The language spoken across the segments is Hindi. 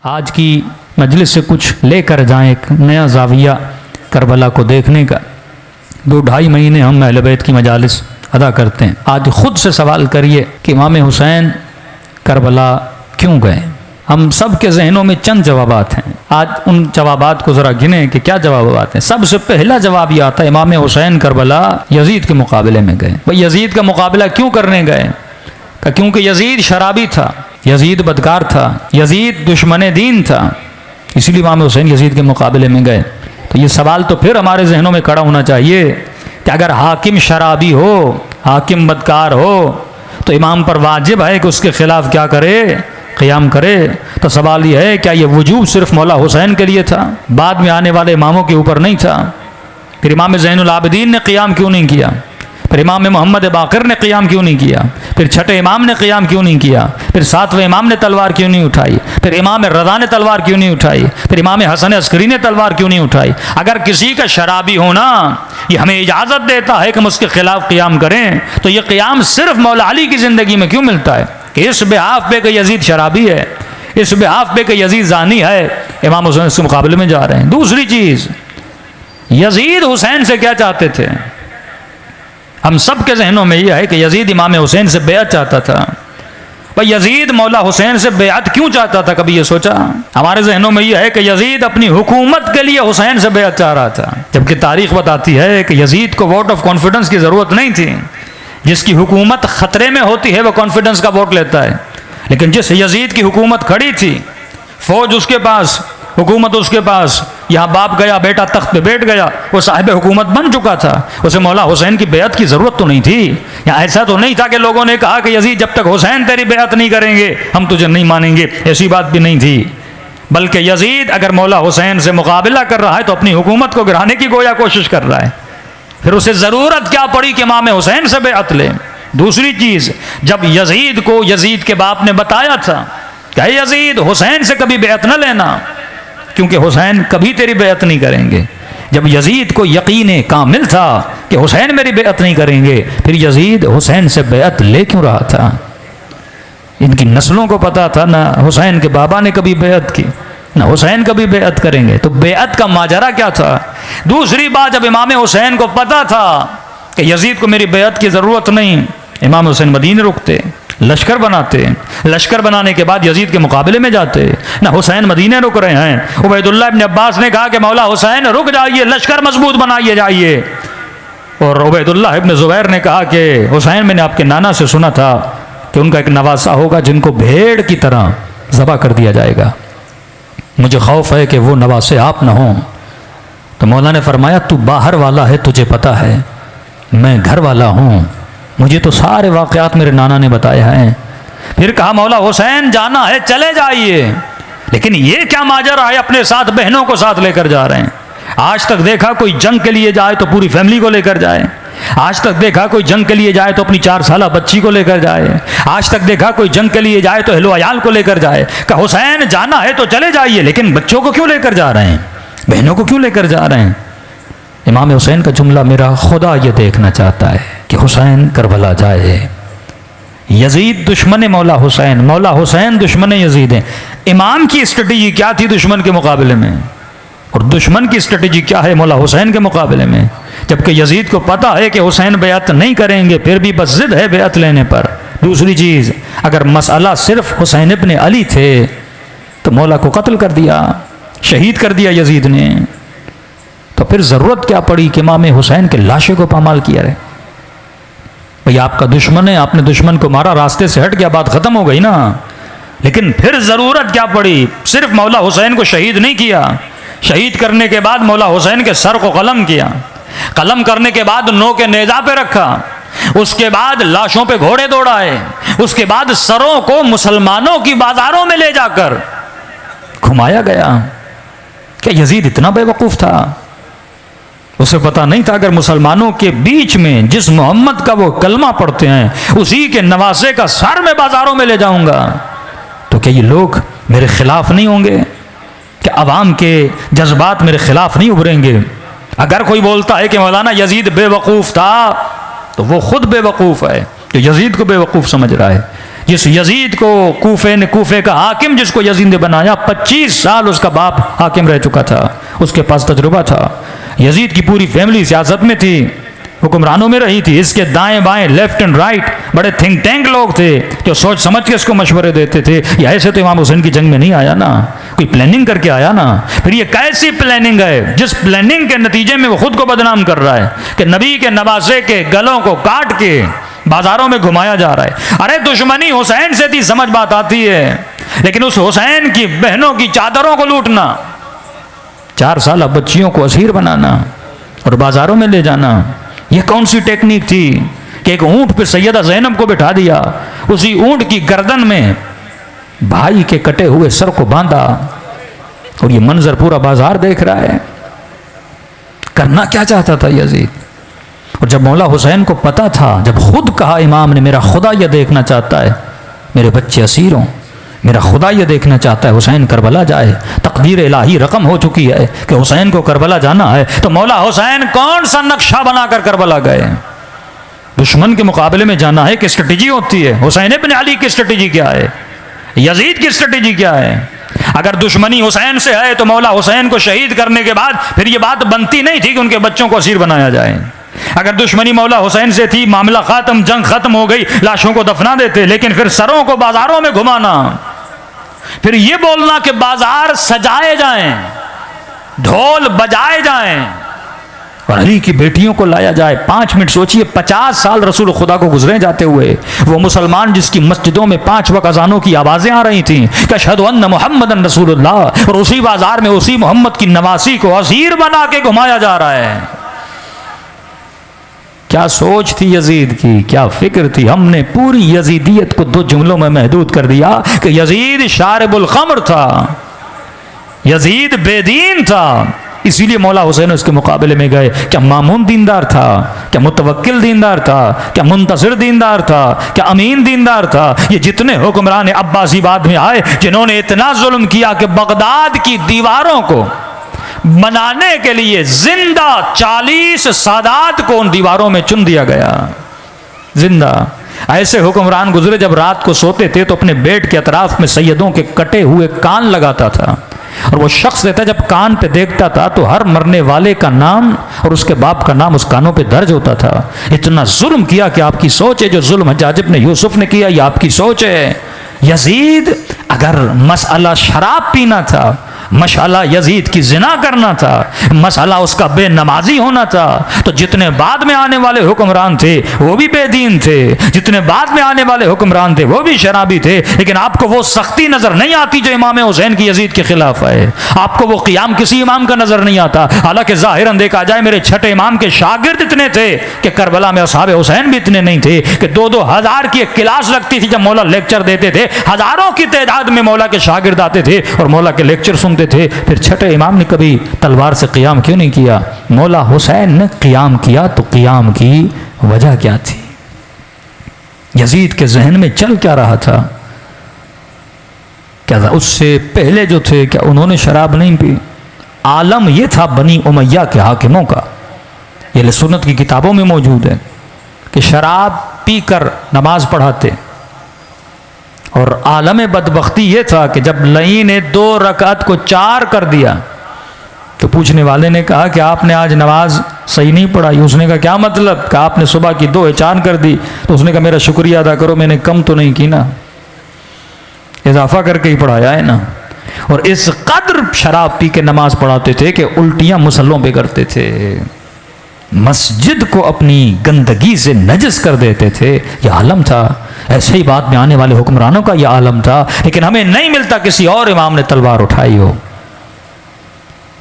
आज की मजलिस से कुछ लेकर जाएं एक नया ज़ाविया करबला को देखने का। 2-2.5 महीने हम अहले बैत की मजालिस अदा करते हैं। आज ख़ुद से सवाल करिए कि इमाम हुसैन करबला क्यों गए। हम सब के जहनों में चंद जवाबात हैं। आज उन जवाबात को ज़रा गिने कि क्या जवाबात हैं। सबसे पहला जवाब यह आता है इमाम हुसैन करबला यजीद के मुकाबले में गए। भाई यजीद का मुकाबला क्यों करने गए? क्योंकि यजीद शराबी था, यजीद बदकार था, यजीद दुश्मन दीन था, इसीलिए इमाम हुसैन यजीद के मुकाबले में गए। तो ये सवाल तो फिर हमारे जहनों में खड़ा होना चाहिए कि अगर हाकिम शराबी हो, हाकिम बदकार हो, तो इमाम पर वाजिब है कि उसके खिलाफ क्या करे, क़याम करे। तो सवाल यह है क्या ये वजूब सिर्फ मौला हुसैन के लिए था, बाद में आने वाले इमामों के ऊपर नहीं था? फिर इमाम ज़ैनुल आबिदीन ने क़याम क्यों नहीं किया? फिर इमाम मोहम्मद बाक़िर ने क़याम क्यों नहीं किया? फिर छठे इमाम ने क़याम क्यों नहीं किया? फिर 7वें इमाम ने तलवार क्यों नहीं उठाई? फिर इमाम रज़ा ने तलवार क्यों नहीं उठाई? फिर इमाम हसन अस्करी ने तलवार क्यों नहीं उठाई? अगर किसी का शराबी होना ये हमें इजाज़त देता है कि हम उसके ख़िलाफ़ क़याम करें, तो ये क़याम सिर्फ मौला अली की ज़िंदगी में क्यों मिलता है कि इस बिहाफ पे कि यजीद शराबी है, इस बिहाफ पे कि यजीद ज़ानी है, इमाम हुसैन के मुकाबले में जा रहे हैं। दूसरी चीज़, यजीद हुसैन से क्या चाहते थे? हम सब के जहनों में यह है कि यजीद इमाम हुसैन से बेअत चाहता था। भाई यजीद मौला हुसैन से बेअत क्यों चाहता था? कभी ये सोचा? हमारे जहनों में यह है कि यजीद अपनी हुकूमत के लिए हुसैन से बेअत चाह रहा था, जबकि तारीख बताती है कि यजीद को वोट ऑफ कॉन्फिडेंस की ज़रूरत नहीं थी। जिसकी हुकूमत ख़तरे में होती है वह कॉन्फिडेंस का वोट लेता है। लेकिन जिस यजीद की हुकूमत खड़ी थी, फौज उसके पास, हुकूमत उसके पास, यहाँ बाप गया, बेटा तख्त पे बैठ गया, वो साहिब हुकूमत बन चुका था, उसे मौला हुसैन की बेअत की ज़रूरत तो नहीं थी। या ऐसा तो नहीं था कि लोगों ने कहा कि यजीद जब तक हुसैन तेरी बेअत नहीं करेंगे हम तुझे नहीं मानेंगे, ऐसी बात भी नहीं थी। बल्कि यजीद अगर मौला हुसैन से मुकाबला कर रहा है तो अपनी हुकूमत को गिराने की गोया कोशिश कर रहा है। फिर उसे ज़रूरत क्या पड़ी कि इमाम हुसैन से बेअत ले। दूसरी चीज़, जब यजीद को यजीद के बाप ने बताया था कि यजीद हुसैन से कभी बेअत न लेना, क्योंकि हुसैन कभी तेरी बेअत नहीं करेंगे। जब यजीद को यकीन कामिल था कि हुसैन मेरी बेअत नहीं करेंगे, फिर यजीद हुसैन से बेअत ले क्यों रहा था? इनकी नस्लों को पता था ना हुसैन के बाबा ने कभी बेअत की, ना हुसैन कभी बेअत करेंगे, तो बेअत का माजरा क्या था? दूसरी बात, जब इमाम हुसैन को पता था कि यजीद को मेरी बेअत की ज़रूरत नहीं, इमाम हुसैन मदीने रुकते, लश्कर बनाते, लश्कर बनाने के बाद यजीद के मुकाबले में जाते। ना हुसैन मदीने रुक रहे हैं। उबैदुल्लाह इब्न अब्बास ने कहा कि मौला हुसैन रुक जाइए, लश्कर मजबूत बनाइए जाइए। और उबैदुल्लाह इब्न ज़ुबैर ने कहा कि हुसैन मैंने आपके नाना से सुना था कि उनका एक नवासा होगा जिनको भेड़ की तरह ज़बह कर दिया जाएगा, मुझे खौफ है कि वो नवासे आप ना हों। तो मौला ने फरमाया तू बाहर वाला है, तुझे पता है, मैं घर वाला हूँ, मुझे तो सारे वाक़यात मेरे नाना ने बताया है। फिर कहा मौला हुसैन जाना है चले जाइए, लेकिन ये क्या माजरा है अपने साथ बहनों को साथ लेकर जा रहे हैं? आज तक देखा कोई जंग के लिए जाए तो पूरी फैमिली को लेकर जाए, आज तक देखा कोई जंग के लिए जाए तो अपनी 4 साला बच्ची को लेकर जाए, आज तक देखा कोई जंग के लिए जाए तो अहलो अयाल को लेकर जाए। कहा हुसैन जाना है तो चले जाइए, लेकिन बच्चों को क्यों लेकर जा रहे हैं, बहनों को क्यों लेकर जा रहे हैं? इमाम हुसैन का जुमला मेरा खुदा ये देखना चाहता है कि हुसैन करबला जाए। यजीद दुश्मन मौला हुसैन, मौला हुसैन दुश्मन यजीद हैं। इमाम की स्ट्रेटजी क्या थी दुश्मन के मुकाबले में, और दुश्मन की स्ट्रेटजी क्या है मौला हुसैन के मुकाबले में? जबकि यजीद को पता है कि हुसैन बेअत नहीं करेंगे, फिर भी बस जिद है बेअत लेने पर। दूसरी चीज़, अगर मसला सिर्फ हुसैन इब्न अली थे तो मौला को कत्ल कर दिया, शहीद कर दिया यजीद ने, तो फिर ज़रूरत क्या पड़ी कि इमाम हुसैन के लाशे को पामाल किया रहे? भाई आपका दुश्मन है, आपने दुश्मन को मारा, रास्ते से हट गया, बात ख़त्म हो गई ना। लेकिन फिर ज़रूरत क्या पड़ी? सिर्फ मौला हुसैन को शहीद नहीं किया, शहीद करने के बाद मौला हुसैन के सर को कलम किया, कलम करने के बाद नो के नेज़ा पे रखा, उसके बाद लाशों पे घोड़े दौड़ाए, उसके बाद सरों को मुसलमानों की बाजारों में ले जाकर घुमाया गया। क्या यजीद इतना बेवकूफ़ था? उसे पता नहीं था अगर मुसलमानों के बीच में जिस मोहम्मद का वो कलमा पढ़ते हैं उसी के नवासे का सर मैं बाजारों में ले जाऊंगा तो क्या ये लोग मेरे खिलाफ नहीं होंगे? क्या अवाम के जज्बात मेरे खिलाफ नहीं उभरेंगे? अगर कोई बोलता है कि मौलाना यजीद बेवकूफ़ था तो वो खुद बेवकूफ़ है, तो यजीद को बेवकूफ़ समझ रहा है। जिस यजीद को कूफे का हाकिम जिसको यजीद ने बनाया, 25 साल उसका बाप हाकिम रह चुका था, उसके पास तजुर्बा था। यजीद की पूरी फैमिली सियासत में थी, हुक्मरानों में रही थी। इसके दाएं बाएं, लेफ्ट एंड राइट बड़े थिंक टैंक लोग थे जो सोच समझ के इसको मशवरे देते थे। या ऐसे तो इमाम हुसैन की जंग में नहीं आया ना, कोई प्लानिंग करके आया ना। फिर ये कैसी प्लानिंग है जिस प्लानिंग के नतीजे में वो खुद को बदनाम कर रहा है कि नबी के नवासे के गलों को काट के बाजारों में घुमाया जा रहा है। अरे दुश्मनी हुसैन से थी, समझ बात आती है, लेकिन उस हुसैन की बहनों की चादरों को लूटना, 4 साल बच्चियों को असीर बनाना और बाजारों में ले जाना, यह कौन सी टेक्निक थी कि एक ऊंट पे सैयदा ज़ैनब को बिठा दिया, उसी ऊंट की गर्दन में भाई के कटे हुए सर को बांधा और ये मंजर पूरा बाजार देख रहा है। करना क्या चाहता था यजीद? और जब मौला हुसैन को पता था, जब खुद कहा इमाम ने, मेरा खुदा यह देखना चाहता है मेरे बच्चे असीर हों, मेरा खुदा यह देखना चाहता है हुसैन करबला जाए, तकदीर इलाही रकम हो चुकी है कि हुसैन को करबला जाना है, तो मौला हुसैन कौन सा नक्शा बनाकर करबला गए? दुश्मन के मुकाबले में जाना है कि स्ट्रेटेजी होती है। हुसैन इब्न अली की स्ट्रेटेजी क्या है? यजीद की स्ट्रेटेजी क्या है? अगर दुश्मनी हुसैन से है तो मौला हुसैन को शहीद करने के बाद फिर ये बात बनती नहीं थी कि उनके बच्चों को असीर बनाया जाए। अगर दुश्मनी मौला हुसैन से थी, मामला खत्म, जंग खत्म हो गई, लाशों को दफना देते। लेकिन फिर सरों को बाजारों में घुमाना, फिर ये बोलना कि बाजार सजाए जाएं, ढोल बजाए जाएं और अली की बेटियों को लाया जाए। 5 मिनट सोचिए, 50 साल रसूल खुदा को गुजरे जाते हुए, वो मुसलमान जिसकी मस्जिदों में 5 वक्त अजानों की आवाजें आ रही थी कि अशहदु अन्ना मुहम्मदन रसूलुल्लाह, और उसी बाजार में उसी मोहम्मद की नवासी को असीर बना के घुमाया जा रहा है। क्या सोच थी यजीद की, क्या फिक्र थी? हमने पूरी यजीदियत को 2 जुमलों में महदूद कर दिया कि यजीद शारिबुल खम्र था, यजीद बेदीन था। इसीलिए मौला हुसैन उसके मुकाबले में गए। क्या मामून दीनदार था? क्या मुतवक्किल दीनदार था? क्या मुंतसिर दीनदार था? क्या अमीन दीनदार था? ये जितने हुक्मरान अब्बासी बाद में आए जिन्होंने इतना जुल्म किया कि बगदाद की दीवारों को बनाने के लिए जिंदा 40 सादात को उन दीवारों में चुन दिया गया, जिंदा। ऐसे हुक्मरान गुजरे जब रात को सोते थे तो अपने बेड के अतराफ में सैयदों के कटे हुए कान लगाता था, और वो शख्स रहता जब कान पे देखता था तो हर मरने वाले का नाम और उसके बाप का नाम उस कानों पे दर्ज होता था। इतना जुल्म किया कि आपकी सोच है, जो जुल्म हज्जाज इब्न यूसुफ ने किया, ये आपकी सोच है। यजीद अगर मसला शराब पीना था, मसला यजीद की जिना करना था, मसला उसका बेनमाजी होना था, तो जितने बाद में आने वाले हुक्मरान थे वो भी बेदीन थे, जितने बाद में आने वाले हुक्मरान थे वो भी शराबी थे। लेकिन आपको वो सख्ती नजर नहीं आती जो इमाम हुसैन की यजीद के खिलाफ है। आपको वो क़ियाम किसी इमाम का नजर नहीं आता। हालांकि ज़ाहिरन देखा जाए मेरे छठे इमाम के शागिर्द इतने थे कि करबला में असहाब हुसैन भी इतने नहीं थे कि 2-2 हज़ार की एक क्लास लगती थी। जब मौला लेक्चर देते थे हजारों की तादाद में मौला के शागिर्द आते थे और मौला के लेक्चर सुनते थे। फिर छठे इमाम ने कभी तलवार से क़ियाम क्यों नहीं किया? मौला हुसैन ने क़ियाम किया, तो क़ियाम की वजह क्या थी? यजीद के जहन में चल क्या रहा था? क्या था उससे पहले जो थे, क्या उन्होंने शराब नहीं पी? आलम यह था बनी उमैया के हाकिमों का, ये सुन्नत की किताबों में मौजूद है कि शराब पीकर नमाज पढ़ाते। और आलम बदबख्ती ये था कि जब लई ने 2 रकात को 4 कर दिया तो पूछने वाले ने कहा कि आपने आज नमाज सही नहीं पढ़ाई। उसने कहा क्या मतलब? कहा आपने सुबह की 2 4 कर दी। तो उसने कहा मेरा शुक्रिया अदा करो, मैंने कम तो नहीं की ना, इजाफा करके ही पढ़ाया है ना। और इस कदर शराब पी के नमाज पढ़ाते थे कि उल्टियां मुसल्लों पे करते थे, मस्जिद को अपनी गंदगी से नजस कर देते थे। यह आलम था। ऐसे ही बाद में आने वाले हुक्मरानों का यह आलम था। लेकिन हमें नहीं मिलता किसी और इमाम ने तलवार उठाई हो।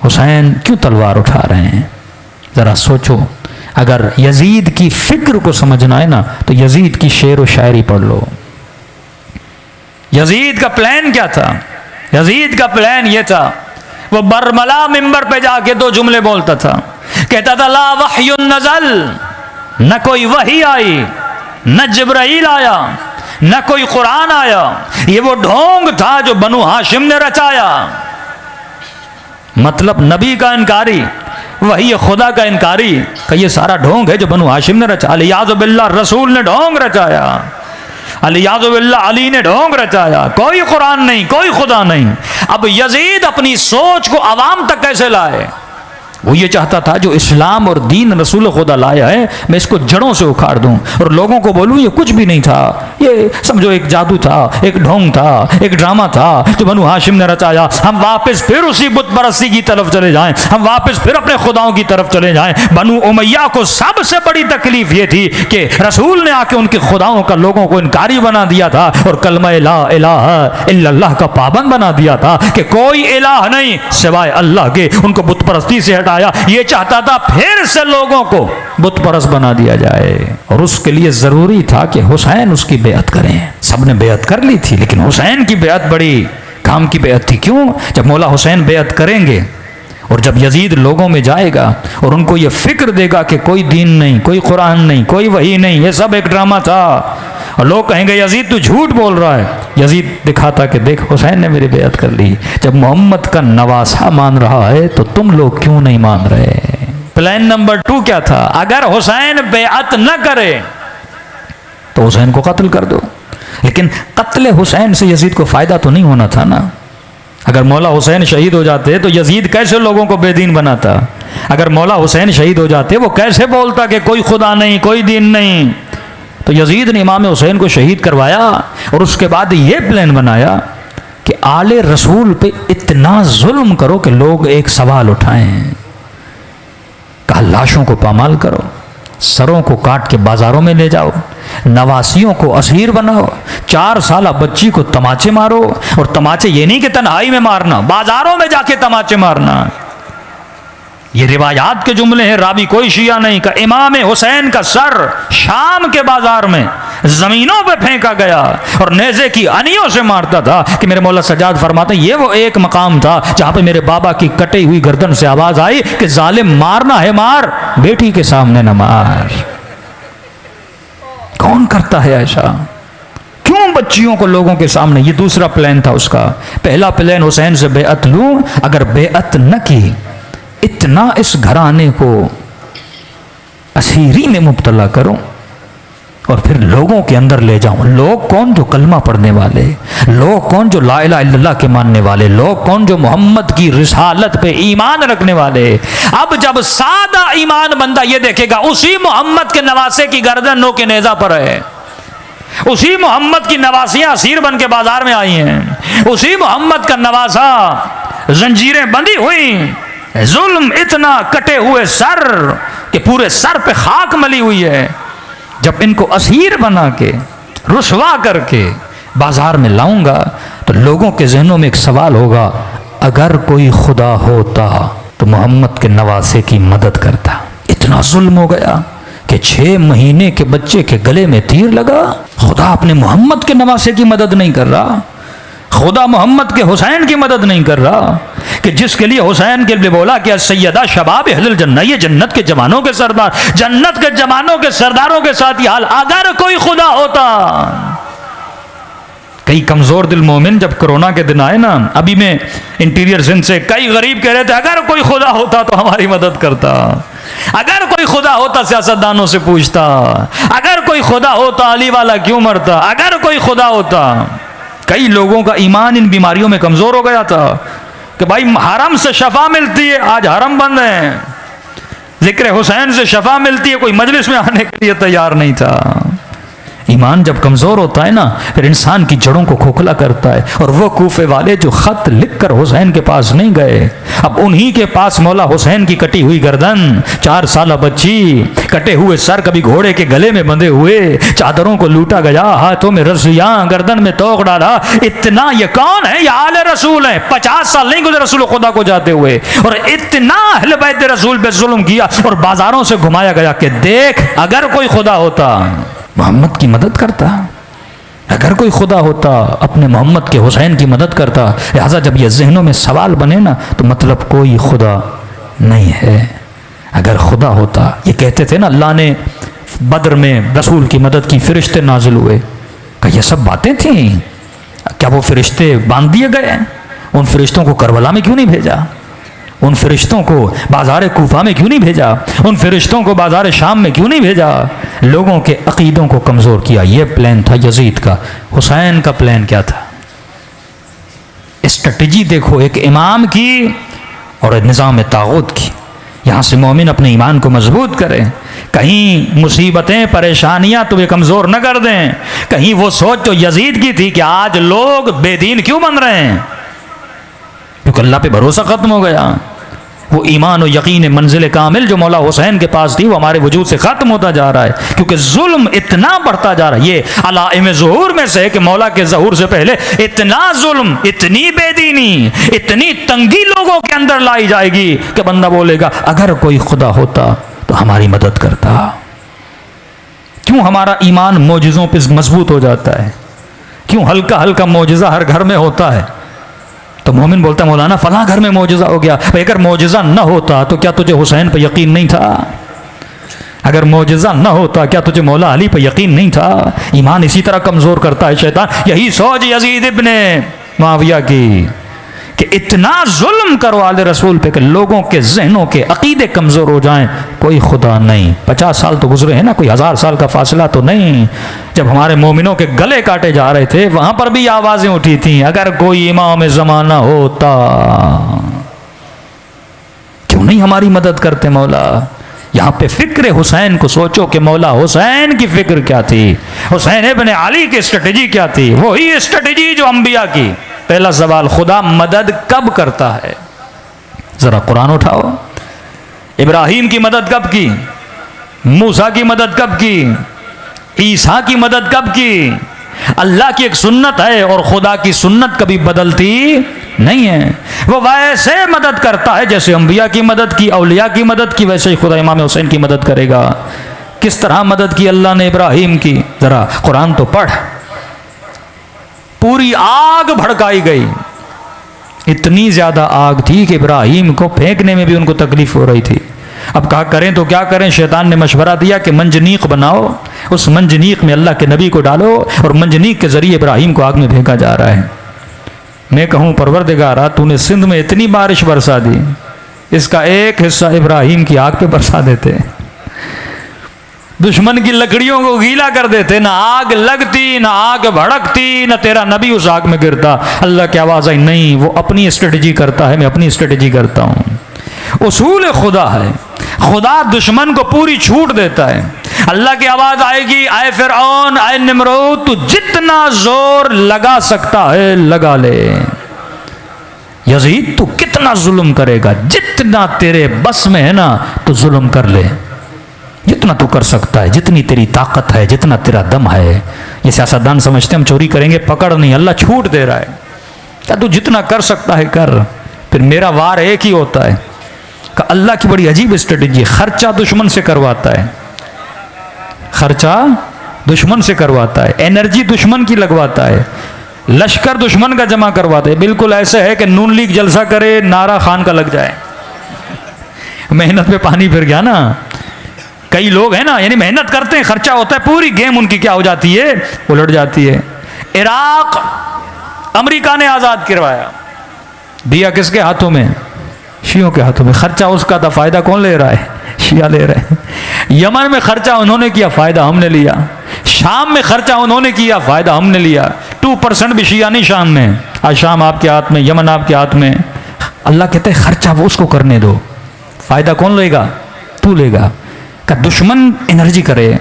हुसैन क्यों तलवार उठा रहे हैं? जरा सोचो। अगर यजीद की फिक्र को समझना है ना तो यजीद की शेर व शायरी पढ़ लो। यजीद का प्लान क्या था? यजीद का प्लान यह था, वो बरमला मिंबर पे जाके 2 जुमले बोलता था। कहता था ला वह्युन नज़ल, न कोई वही आई, न जिब्राइल आया, न कोई कुरान आया। ये वो ढोंग था जो बनु हाशिम ने रचाया। मतलब नबी का इनकारी, वही खुदा का इनकारी का ये सारा ढोंग है जो बनु हाशिम ने रचा। अलियाज़ु बिल्लाह, रसूल ने ढोंग रचाया। अलियाज़ुबिल्लाह, अली ने ढोंग रचाया, कोई कुरान नहीं, कोई खुदा नहीं। अब यजीद अपनी सोच को आवाम तक कैसे लाए? वो ये चाहता था जो इस्लाम और दीन रसूल खुदा लाया है मैं इसको जड़ों से उखाड़ दूं और लोगों को बोलूं ये कुछ भी नहीं था, ये समझो एक जादू था, एक ढोंग था, एक ड्रामा था जो बनु हाशिम ने रचाया। हम वापस फिर उसी बुत परस्ती की तरफ चले जाएं, हम वापस फिर अपने खुदाओं की तरफ चले जाएं। बनु उमैया को सबसे बड़ी तकलीफ ये थी कि रसूल ने आके उनके खुदाओं का लोगों को इनकारी बना दिया था और कलमा ला इलाहा इल्लल्लाह का पाबंद बना दिया था कि कोई इलाह नहीं सिवाय अल्लाह के। उनको बुत परस्ती से हटाया। ये चाहता था फिर से लोगों को बुत परस्त बना दिया जाए और उसके लिए जरूरी था कि हुसैन उसकी बेअत करें। सबने बेअत कर ली थी लेकिन हुसैन की बेअत बड़ी काम की बेअत थी। क्यों? जब मौला हुसैन बेअत करेंगे और जब यजीद लोगों में जाएगा और उनको ये फिक्र देगा कि कोई दीन नहीं, कोई कुरान नहीं, कोई वही नहीं, ये सब एक ड्रामा था, और लोग कहेंगे यजीद तू झूठ बोल रहा है। यजीद दिखाता कि देख हुसैन ने मेरी बेअत कर ली। जब मोहम्मद का नवासा मान रहा है तो तुम लोग क्यों नहीं मान रहे? प्लान नंबर 2 क्या था? अगर हुसैन बेअत न करे तो हुसैन को कत्ल कर दो। लेकिन कत्ल हुसैन से यजीद को फायदा तो नहीं होना था ना। अगर मौला हुसैन शहीद हो जाते तो यजीद कैसे लोगों को बेदीन बनाता? अगर मौला हुसैन शहीद हो जाते वो कैसे बोलता कि कोई खुदा नहीं, कोई दीन नहीं? तो यजीद ने इमाम हुसैन को शहीद करवाया और उसके बाद ये प्लान बनाया कि आले रसूल पे इतना जुल्म करो कि लोग एक सवाल उठाएं। कहा लाशों को पामाल करो, सरों को काट के बाजारों में ले जाओ, नवासियों को असीर बनाओ, 4 साल बच्ची को तमाचे मारो। और तमाचे ये नहीं कि तन्हाई में मारना, बाजारों में जाके तमाचे मारना। ये रिवायात के जुमले हैं, रावी कोई शिया नहीं का। इमाम हुसैन का सर शाम के बाजार में जमीनों पे फेंका गया और नेज़े की अनियों से मारता था कि मेरे मौला सजाद फरमाते ये वो एक मकाम था जहां पे मेरे बाबा की कटी हुई गर्दन से आवाज आई कि जालिम मारना है मार, बेटी के सामने न मार। कौन करता है ऐसा? क्यों बच्चियों को लोगों के सामने? ये दूसरा प्लान था उसका। पहला प्लान हुसैन से बेअत लूं, अगर बेअत न की इतना इस घराने को असीरी में मुब्तला करूं और फिर लोगों के अंदर ले जाऊं। लोग कौन? जो कलमा पढ़ने वाले, लोग कौन? जो ला इलाहा इल्लल्लाह के मानने वाले, लोग कौन? जो मोहम्मद की रिसालत पे ईमान रखने वाले। अब जब सादा ईमान बंदा ये देखेगा उसी मोहम्मद के नवासे की गर्दन नो के नेजा पर है, उसी मोहम्मद की नवासियां असीर बन के बाजार में आई हैं, उसी मोहम्मद का नवासा जंजीरें बंधी हुई, जुल्म इतना, कटे हुए सर के पूरे सर पे खाक मली हुई है। जब इनको असीर बना के रुसवा करके बाजार में लाऊंगा तो लोगों के जहनों में एक सवाल होगा, अगर कोई खुदा होता तो मोहम्मद के नवासे की मदद करता। इतना जुल्म हो गया कि 6 महीने के बच्चे के गले में तीर लगा। खुदा अपने मोहम्मद के नवासे की मदद नहीं कर रहा, खुदा मोहम्मद के हुसैन की मदद नहीं कर रहा, कि जिसके लिए हुसैन के लिए बोला कि सैयदा शबाब अहलुल जन्नह, ये जन्नत के जवानों के सरदार, जन्नत के जवानों के सरदारों के साथ ये हाल। अगर कोई खुदा होता। कई कमजोर दिल मोमिन जब कोरोना के दिन आए ना, अभी मैं इंटीरियर सिंध से, कई गरीब कह रहे थे अगर कोई खुदा होता तो हमारी मदद करता, अगर कोई खुदा होता सियासतदानों से पूछता, अगर कोई खुदा होता अली वाला क्यों मरता, अगर कोई खुदा होता। कई लोगों का ईमान इन बीमारियों में कमजोर हो गया था कि भाई हरम से शफा मिलती है, आज हरम बंद है, जिक्र हुसैन से शफा मिलती है, कोई मजलिस में आने के लिए तैयार नहीं था। ईमान जब कमजोर होता है ना फिर इंसान की जड़ों को खोखला करता है। और वो कूफे वाले जो खत लिखकर हुसैन के पास नहीं गए, अब उन्हीं के पास मौला हुसैन की कटी हुई गर्दन, 4 साल बच्ची, कटे हुए सर कभी घोड़े के गले में बंधे हुए, चादरों को लूटा गया, हाथों में रस्सियां, गर्दन में तोक डाला। इतना ये कौन है? ये आले रसूल है। 50 साल नहीं गुजरे रसूल खुदा को जाते हुए और इतना अहले बैत रसूल पे जुल्म किया और बाजारों से घुमाया गया कि देख अगर कोई खुदा होता मोहम्मद की मदद करता, अगर कोई खुदा होता अपने मोहम्मद के हुसैन की मदद करता। लिहाजा जब ये जहनों में सवाल बने ना तो मतलब कोई खुदा नहीं है। अगर खुदा होता, ये कहते थे ना अल्लाह ने बद्र में रसूल की मदद की, फरिश्ते नाजिल हुए, क्या ये सब बातें थी? क्या वो फरिश्ते बांध दिए गए? उन फरिश्तों को करबला में क्यों नहीं भेजा? उन फरिश्तों को बाजार कूफा में क्यों नहीं भेजा? उन फरिश्तों को बाजार शाम में क्यों नहीं भेजा? लोगों के अकीदों को कमज़ोर किया। यह प्लान था यजीद का। हुसैन का प्लान क्या था? स्ट्रेटजी देखो, एक इमाम की और निज़ाम तागूत की। यहाँ से मोमिन अपने ईमान को मजबूत करें, कहीं मुसीबतें परेशानियां तुम्हें कमज़ोर न कर दें। कहीं वो सोच जो यजीद की थी कि आज लोग बेदीन क्यों बन रहे हैं, क्योंकि अल्लाह पे भरोसा ख़त्म हो गया। वो ईमान और यकीन मंजिल कामिल जो मौला हुसैन के पास थी वो हमारे वजूद से ख़त्म होता जा रहा है, क्योंकि जुल्म इतना बढ़ता जा रहा है। ये अलाइम ज़ुहूर में से है कि मौला के ज़हूर से पहले इतना जुल्म, इतनी बेदीनी, इतनी तंगी लोगों के अंदर लाई जाएगी कि बंदा बोलेगा अगर कोई खुदा होता तो हमारी मदद करता। क्यों हमारा ईमान मोजिज़ों पर मजबूत हो जाता है? क्यों हल्का हल्का मोजिज़ा हर घर में होता है? तो मोमिन बोलता मौलाना फला घर में मोजिज़ा हो गया। भाई अगर मोजिज़ा न होता तो क्या तुझे हुसैन पर यकीन नहीं था? अगर मोजिज़ा न होता क्या तुझे मौला अली पर यकीन नहीं था? ईमान इसी तरह कमज़ोर करता है शैतान। यही सोच यजीद इब्ने मुआविया की कि इतना जुल्म करवा दे रसूल पे कि लोगों के जहनों के अकीदे कमज़ोर हो जाएं। कोई खुदा नहीं। 50 साल तो गुजरे हैं ना, कोई 1000 साल का फासला तो नहीं। जब हमारे मोमिनों के गले काटे जा रहे थे वहां पर भी आवाजें उठी थी अगर कोई इमाम ज़माना होता। क्यों नहीं हमारी मदद करते मौला? यहाँ पे फिक्र हुसैन को सोचो कि मौला हुसैन की फिक्र क्या थी, हुसैन इब्ने अली की स्ट्रेटजी क्या थी। वही स्ट्रेटजी जो अंबिया की। पहला सवाल, खुदा मदद कब करता है? जरा कुरान उठाओ। इब्राहिम की मदद कब की? मूसा की मदद कब की? ईसा की मदद कब की? अल्लाह की एक सुन्नत है और खुदा की सुन्नत कभी बदलती नहीं है। वो वैसे मदद करता है जैसे अंबिया की मदद की, औलिया की मदद की, वैसे ही खुदा इमाम हुसैन की मदद करेगा। किस तरह मदद की अल्लाह ने इब्राहिम की? जरा कुरान तो पढ़। पूरी आग भड़काई गई। इतनी ज्यादा आग थी कि इब्राहिम को फेंकने में भी उनको तकलीफ हो रही थी। अब कहा करें तो क्या करें? शैतान ने मशवरा दिया कि मंजनीक बनाओ, उस मंजनीक में अल्लाह के नबी को डालो और मंजनीक के जरिए इब्राहिम को आग में फेंका जा रहा है। मैं कहूँ परवरदिगारा तूने सिंध में इतनी बारिश बरसा दी, इसका एक हिस्सा इब्राहिम की आग पे बरसा देते, दुश्मन की लकड़ियों को गीला कर देते, ना आग लगती, ना आग भड़कती, ना तेरा नबी उस आग में गिरता। अल्लाह की आवाज़ आई, नहीं वो अपनी स्ट्रेटजी करता है, मैं अपनी स्ट्रेटजी करता हूँ। उसूल खुदा है, खुदा दुश्मन को पूरी छूट देता है। अल्लाह की आवाज़ आएगी, आए फिरऔन, आए निमरूद, तू जितना जोर लगा सकता है लगा ले। यजीद तू कितना जुल्म करेगा, जितना तेरे बस में है ना तो जुल्म कर ले, जितना तू कर सकता है, जितनी तेरी ताकत है, जितना तेरा दम है। ये सियासतदान समझते हम चोरी करेंगे, पकड़ नहीं, अल्लाह छूट दे रहा है। क्या तू जितना कर सकता है कर, फिर मेरा वार एक ही होता है। का अल्लाह की बड़ी अजीब स्ट्रेटजी, खर्चा दुश्मन से करवाता है, खर्चा दुश्मन से करवाता है, एनर्जी दुश्मन की लगवाता है, लश्कर दुश्मन का जमा करवाता है। बिल्कुल ऐसे है कि नून लीग जलसा करे, नारा खान का लग जाए, मेहनत पे पानी फिर गया ना। कई लोग हैं ना, यानी मेहनत करते हैं, खर्चा होता है, पूरी गेम उनकी क्या हो जाती है, उलट जाती है। इराक अमेरिका ने आज़ाद करवाया, दिया किसके हाथों में? शियों के हाथों में। खर्चा उसका था, फायदा कौन ले रहा है? शिया ले रहे हैं। यमन में खर्चा उन्होंने किया, फायदा हमने लिया। शाम में खर्चा उन्होंने किया, फायदा हमने लिया। 2% भी शिया नहीं शाम में। आज शाम आपके हाथ में, यमन आपके हाथ में। अल्लाह कहते हैं खर्चा वो उसको करने दो, फायदा कौन लेगा? तू लेगा। का दुश्मन एनर्जी करे।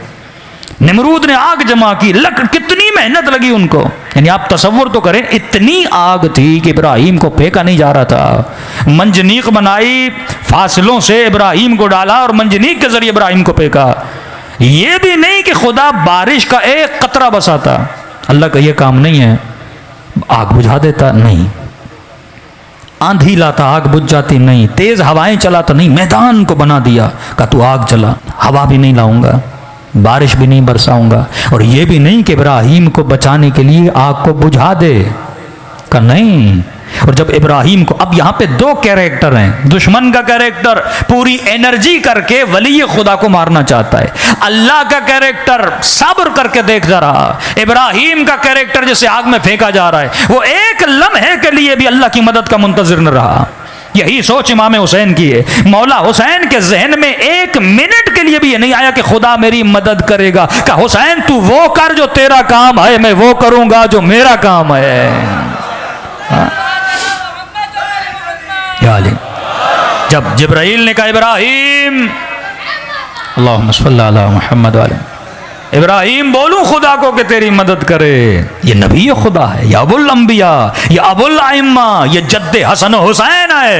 निमरूद ने आग जमा की, कितनी मेहनत लगी उनको, यानी आप तसव्वुर तो करें, इतनी आग थी कि इब्राहिम को फेंका नहीं जा रहा था। मंजनीक बनाई, फासलों से इब्राहिम को डाला और मंजनीक के जरिए इब्राहिम को फेंका। ये भी नहीं कि खुदा बारिश का एक कतरा बसाता, अल्लाह का ये काम नहीं है। आग बुझा देता नहीं, आंधी लाता आग बुझ जाती नहीं, तेज हवाएं चलाता नहीं, मैदान को बना दिया। का तू आग चला, हवा भी नहीं लाऊंगा, बारिश भी नहीं बरसाऊंगा। और ये भी नहीं कि इब्राहिम को बचाने के लिए आग को बुझा दे, का नहीं। और जब इब्राहिम को, अब यहाँ पे दो कैरेक्टर हैं, दुश्मन का कैरेक्टर पूरी एनर्जी करके वली खुदा को मारना चाहता है, अल्लाह का कैरेक्टर सब्र करके देखता रहा। इब्राहिम का कैरेक्टर जैसे आग में फेंका जा रहा है, वो एक लम्हे के लिए भी अल्लाह की मदद का मुंतजिर न रहा। यही सोच इमाम हुसैन की है। मौला हुसैन के जहन में एक मिनट के लिए भी ये नहीं आया कि खुदा मेरी मदद करेगा। कहा हुसैन तू वो कर जो तेरा काम है, मैं वो करूंगा जो मेरा काम है। जब जिब्राइल ने कहा इब्राहिम, अल्लाहुम्मा सल्ली अला मुहम्मद वाले, इब्राहिम बोलूं खुदा को कि तेरी मदद करे, ये नबी खुदा है, ये अबुल अंबिया, ये अबुल आइम्मा, ये जद्दे हसन हुसैन है।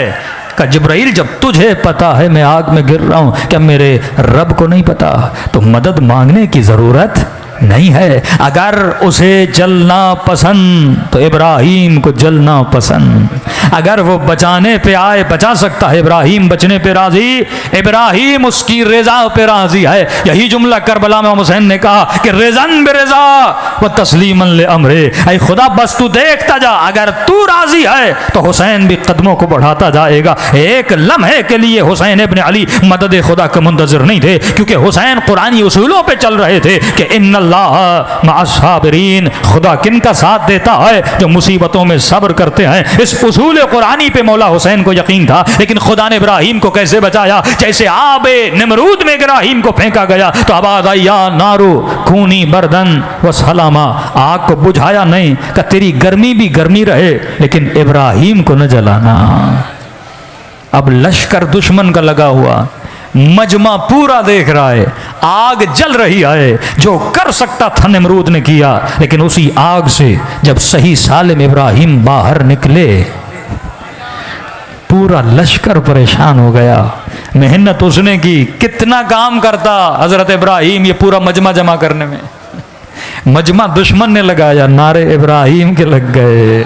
का जिब्राइल जब तुझे पता है मैं आग में गिर रहा हूं, क्या मेरे रब को नहीं पता? तो मदद मांगने की जरूरत नहीं है। अगर उसे जलना पसंद तो इब्राहिम को जलना पसंद। अगर वो बचाने पे आए बचा सकता है, इब्राहिम बचने पे राजी, इब्राहिम उसकी रज़ा पे राजी है। यही जुमला करबला में हुसैन ने कहा कि रज़न बिरज़ा व तस्लीमन ले अमरे, ऐ खुदा बस तू देखता जा, अगर तू राजी है तो हुसैन भी कदमों को बढ़ाता जाएगा। एक लम्हे के लिए हुसैन इब्न अली मदद खुदा के मुंतज़िर नहीं थे, क्योंकि हुसैन कुरानी उसूलों पे चल रहे थे कि इन्नल्लाह मअस्साबिरीन, खुदा किन का साथ देता है? जो मुसीबतों में सब्र करते हैं। इस उसूल कुरानी पे मौला हुसैन को यकीन था, लेकिन खुदा ने इब्राहिम को कैसे बचाया? जैसे आबे निमरूद में इब्राहिम को फेंका गया तो आवाज आई या नारू खूनी बर्दन व सलामा, आग को बुझाया नहीं, कि तेरी गर्मी भी गर्मी रहे लेकिन इब्राहिम को न जलाना। अब लश्कर दुश्मन का लगा हुआ, मजमा पूरा देख रहा है, आग जल रही है, जो कर सकता था निमरूद ने किया। लेकिन उसी आग से जब सही सालिम इब्राहिम बाहर निकले, पूरा लश्कर परेशान हो गया। मेहनत उसने की, कितना काम करता हजरत इब्राहिम ये पूरा मजमा जमा करने में, मजमा दुश्मन ने लगाया, नारे इब्राहिम के लग गए।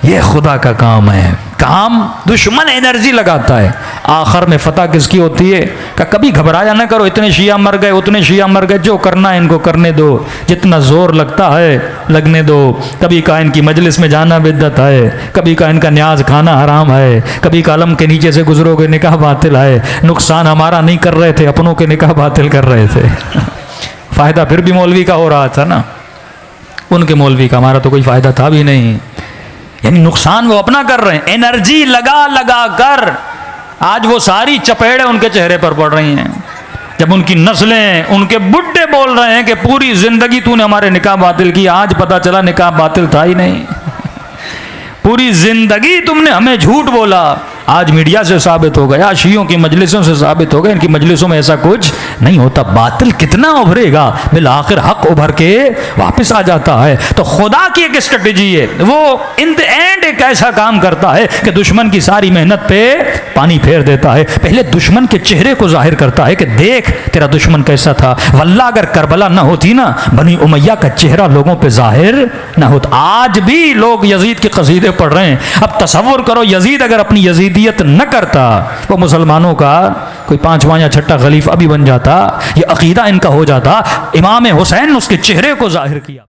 ये खुदा का काम है, काम दुश्मन एनर्जी लगाता है, आखिर में फतह किसकी होती है? का कभी घबराया ना करो, इतने शिया मर गए, उतने शिया मर गए, जो करना है इनको करने दो, जितना जोर लगता है लगने दो। कभी का इनकी मजलिस में जाना बिद्दत है, कभी का इनका न्याज खाना हराम है, कभी कलम के नीचे से गुजरोगे निकाह बातिल है। नुकसान हमारा नहीं कर रहे थे, अपनों के निकाह बातिल कर रहे थे। फ़ायदा फिर भी मौलवी का हो रहा था ना, उनके मौलवी का, हमारा तो कोई फ़ायदा था भी नहीं। यानी नुकसान वो अपना कर रहे हैं, एनर्जी लगा लगा कर। आज वो सारी चपेड़े उनके चेहरे पर पड़ रही हैं, जब उनकी नस्लें, उनके बुड्ढे बोल रहे हैं कि पूरी जिंदगी तूने हमारे निकाह बातिल की, आज पता चला निकाह बातिल था ही नहीं। पूरी जिंदगी तुमने हमें झूठ बोला, आज मीडिया से साबित हो गया, शियों की मजलिसों से साबित हो गया, इनकी मजलिसों में ऐसा कुछ नहीं होता। बातिल कितना उभरेगा, बिल आखिर हक उभर के वापस आ जाता है। तो खुदा की एक स्ट्रेटेजी है, वो इन द एंड एक ऐसा काम करता है कि दुश्मन की सारी मेहनत पे पानी फेर देता है। पहले दुश्मन के चेहरे को जाहिर करता है कि देख तेरा दुश्मन कैसा था। वल्लाह अगर करबला ना होती ना, बनी उमैया का चेहरा लोगों पे जाहिर ना होता। आज भी लोग यजीद के कसीदे पढ़ रहे हैं। अब तसव्वुर करो, यजीद अगर अपनी यजीदियत न करता, वो मुसलमानों का कोई पांचवा या छठा खलीफा भी बन जाता, ये अकीदा इनका हो जाता। इमाम हुसैन उसके चेहरे को जाहिर किया।